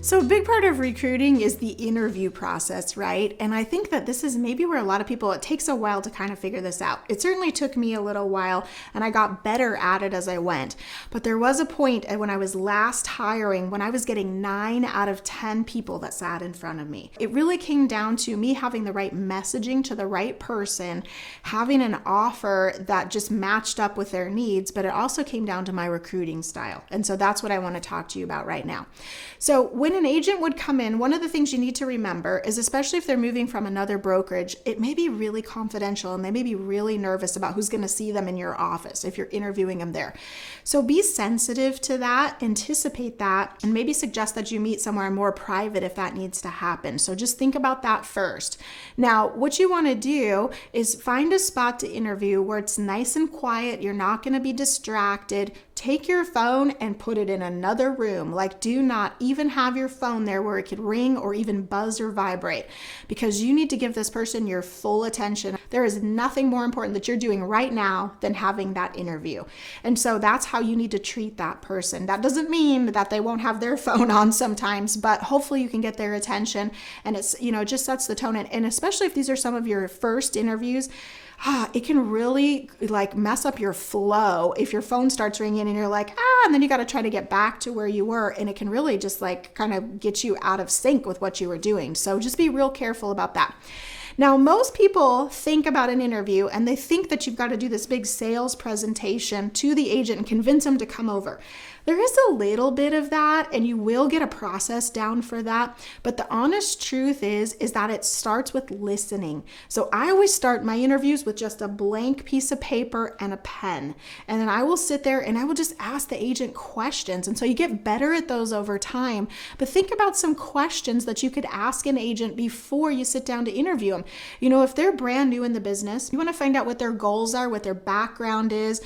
So a big part of recruiting is the interview process, right? And I think that this is maybe where a lot of people, it takes a while to kind of figure this out. It certainly took me a little while and I got better at it as I went. But there was a point when I was last hiring when I was getting 9 out of 10 people that sat in front of me. It really came down to me having the right messaging to the right person, having an offer that just matched up with their needs, but it also came down to my recruiting style. And so that's what I want to talk to you about right now. So when an agent would come in, one of the things you need to remember is, especially if they're moving from another brokerage, it may be really confidential and they may be really nervous about who's going to see them in your office if you're interviewing them there. So be sensitive to that, anticipate that, and maybe suggest that you meet somewhere more private if that needs to happen. So just think about that first. Now, what you want to do is find a spot to interview where it's nice and quiet. You're not going to be distracted. Take your phone and put it in another room. Like, do not even have your phone there where it could ring or even buzz or vibrate, because you need to give this person your full attention. There is nothing more important that you're doing right now than having that interview. And so that's how you need to treat that person. That doesn't mean that they won't have their phone on sometimes, but hopefully you can get their attention, and it's, it just sets the tone. And especially if these are some of your first interviews, it can really mess up your flow if your phone starts ringing and you're like, and then you got to try to get back to where you were. And it can really just kind of get you out of sync with what you were doing. So just be real careful about that. Now, most people think about an interview and they think that you've got to do this big sales presentation to the agent and convince them to come over. There is a little bit of that, and you will get a process down for that. But the honest truth is that it starts with listening. So I always start my interviews with just a blank piece of paper and a pen. And then I will sit there and I will just ask the agent questions. And so you get better at those over time. But think about some questions that you could ask an agent before you sit down to interview them. If they're brand new in the business, you want to find out what their goals are, what their background is,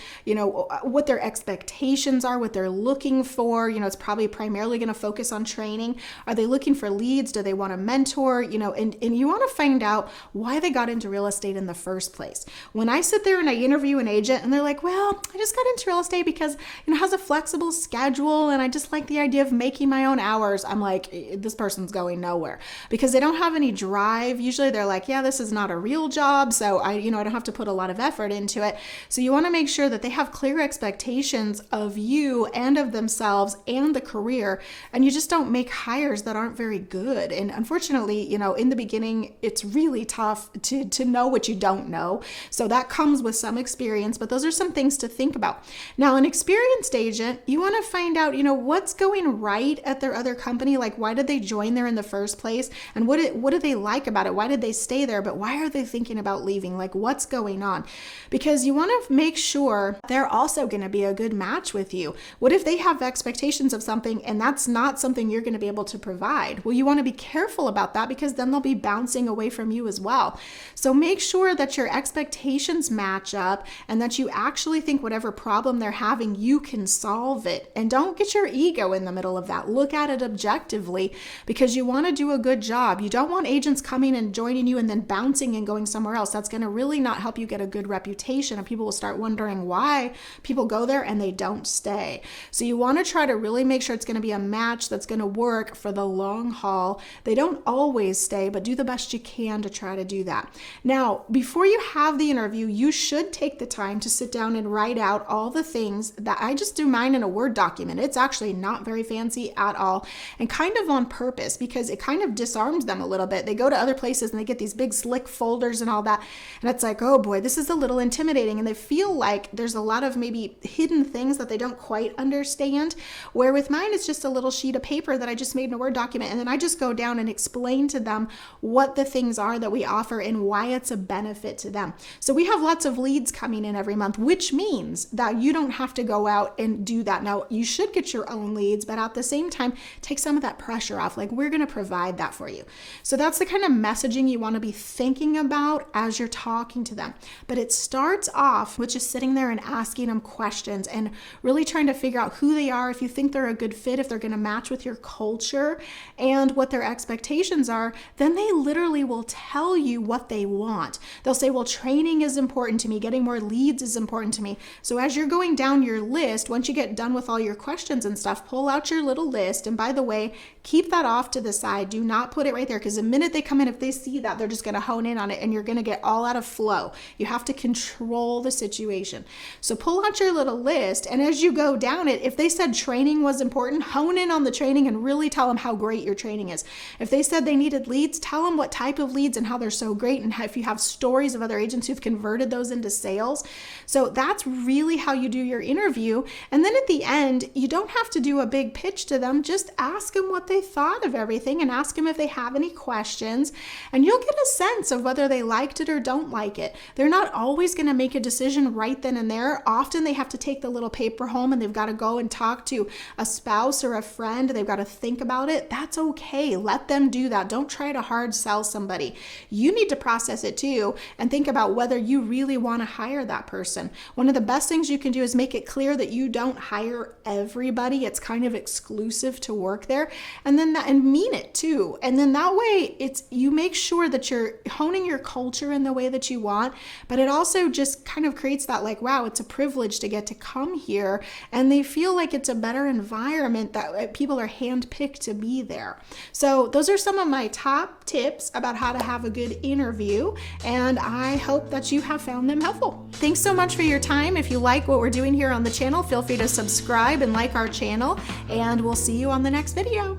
what their expectations are, what they're looking for. It's probably primarily going to focus on training. Are they looking for leads? Do they want a mentor? And you want to find out why they got into real estate in the first place. When I sit there and I interview an agent and they're like, well, I just got into real estate because it has a flexible schedule and I just like the idea of making my own hours. I'm like, this person's going nowhere, because they don't have any drive. Usually they're like, yeah, this is not a real job, so I don't have to put a lot of effort into it. So you want to make sure that they have clear expectations of you and of themselves and the career, and you just don't make hires that aren't very good. And unfortunately, in the beginning, it's really tough to know what you don't know. So that comes with some experience, but those are some things to think about. Now, an experienced agent, you want to find out, what's going right at their other company. Like, why did they join there in the first place? And what do they like about it? Why did they stay there? But why are they thinking about leaving? Like, what's going on? Because you want to make sure they're also going to be a good match with you. What if they have expectations of something and that's not something you're going to be able to provide? Well, you want to be careful about that, because then they'll be bouncing away from you as well. So make sure that your expectations match up and that you actually think whatever problem they're having, you can solve it. And don't get your ego in the middle of that. Look at it objectively, because you want to do a good job. You don't want agents coming and joining you and then bouncing and going somewhere else. That's going to really not help you get a good reputation, and people will start wondering why people go there and they don't stay. So you want to try to really make sure it's going to be a match that's going to work for the long haul. They don't always stay, but do the best you can to try to do that. Now, before you have the interview, you should take the time to sit down and write out all the things that I just do mine in a Word document. It's actually not very fancy at all, and kind of on purpose, because it kind of disarms them a little bit. They go to other places and they get these big slick folders and all that, and it's like, oh boy, this is a little intimidating, and they feel like there's a lot of maybe hidden things that they don't quite understand, where with mine it's just a little sheet of paper that I just made in a Word document, and then I just go down and explain to them what the things are that we offer and why it's a benefit to them. So we have lots of leads coming in every month, which means that you don't have to go out and do that. Now, you should get your own leads, but at the same time, take some of that pressure off. Like, we're going to provide that for you. So that's the kind of messaging you want to be be thinking about as you're talking to them. But it starts off with just sitting there and asking them questions and really trying to figure out who they are, if you think they're a good fit, if they're going to match with your culture and what their expectations are. Then they literally will tell you what they want. They'll say, well, training is important to me. Getting more leads is important to me. So as you're going down your list, once you get done with all your questions and stuff, pull out your little list. And by the way, keep that off to the side. Do not put it right there, because the minute they come in, if they see that, they're just going to hone in on it and you're going to get all out of flow. You have to control the situation. So pull out your little list, and as you go down it, if they said training was important, hone in on the training and really tell them how great your training is. If they said they needed leads, tell them what type of leads and how they're so great, and if you have stories of other agents who've converted those into sales. So that's really how you do your interview. And then at the end, you don't have to do a big pitch to them. Just ask them what they thought of everything and ask them if they have any questions, and you'll get a sense of whether they liked it or don't like it. They're not always going to make a decision right then and there. Often they have to take the little paper home and they've got to go and talk to a spouse or a friend. They've got to think about it. That's okay. Let them do that. Don't try to hard sell somebody. You need to process it too and think about whether you really want to hire that person. One of the best things you can do is make it clear that you don't hire everybody. It's kind of exclusive to work there, and then and mean it too. And then that way you make sure that you're honing your culture in the way that you want, but it also just kind of creates that like, wow, it's a privilege to get to come here, and they feel like it's a better environment, that people are handpicked to be there. So those are some of my top tips about how to have a good interview, and I hope that you have found them helpful. Thanks so much for your time. If you like what we're doing here on the channel, feel free to subscribe and like our channel, and we'll see you on the next video.